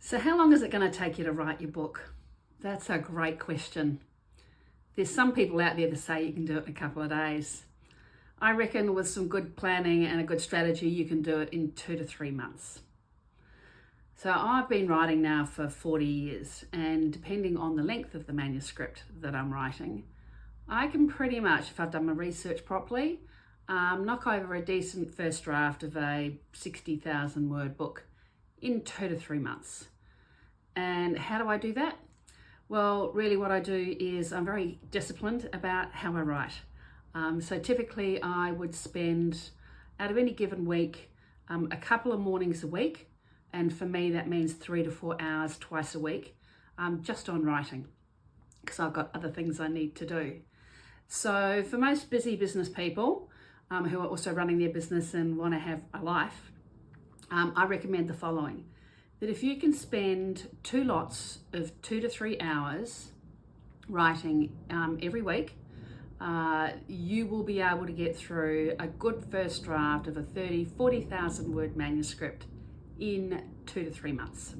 So how long is it going to take you to write your book? That's a great question. There's some people out there that say you can do it in a couple of days. I reckon with some good planning and a good strategy, you can do it in 2 to 3 months. So I've been writing now for 40 years, and depending on the length of the manuscript that I'm writing, I can pretty much, if I've done my research properly, knock over a decent first draft of a 60,000 word book in 2 to 3 months. And how do I do that? Well, really what I do is I'm very disciplined about how I write. So typically I would spend, out of any given week, a couple of mornings a week, and for me that means 3 to 4 hours twice a week, just on writing, because I've got other things I need to do. So for most busy business people who are also running their business and want to have a life, I recommend the following: that if you can spend 2 lots of 2 to 3 hours writing every week, you will be able to get through a good first draft of a 40,000 word manuscript in 2 to 3 months.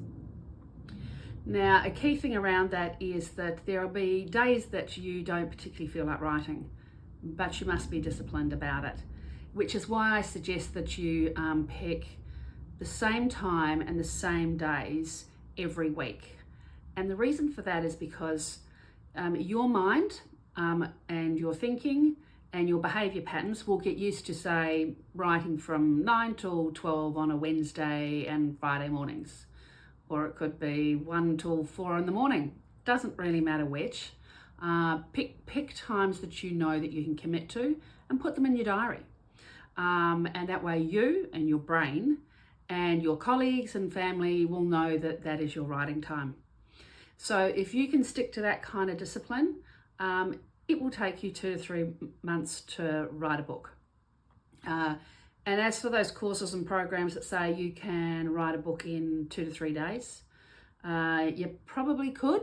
Now, a key thing around that is that there will be days that you don't particularly feel like writing, but you must be disciplined about it, which is why I suggest that you pick the same time and the same days every week. And the reason for that is because your mind and your thinking and your behaviour patterns will get used to, say, writing from 9 till 12 on a Wednesday and Friday mornings. Or it could be 1 till 4 in the morning. Doesn't really matter which. Pick times that you know that you can commit to and put them in your diary. And that way you and your brain and your colleagues and family will know that that is your writing time. So if you can stick to that kind of discipline, it will take you 2 to 3 months to write a book. And as for those courses and programs that say you can write a book in 2 to 3 days, you probably could,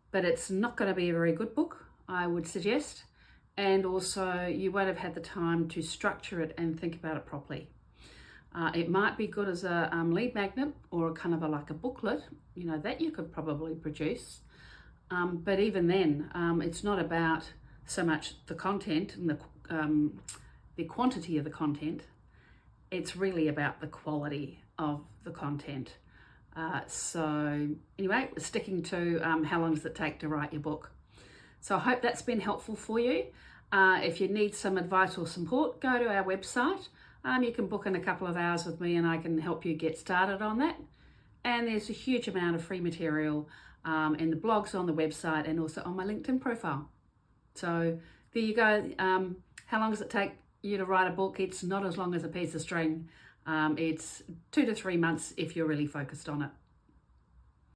but it's not going to be a very good book, I would suggest. And also you won't have had the time to structure it and think about it properly. It might be good as a lead magnet or kind of like a booklet, that you could probably produce. But even then, it's not about so much the content and the quantity of the content. It's really about the quality of the content. So anyway, sticking to how long does it take to write your book. So I hope that's been helpful for you. If you need some advice or support, go to our website. You can book in a couple of hours with me and I can help you get started on that. And there's a huge amount of free material in the blogs on the website and also on my LinkedIn profile. So there you go. How long does it take you to write a book? It's not as long as a piece of string. It's 2 to 3 months if you're really focused on it.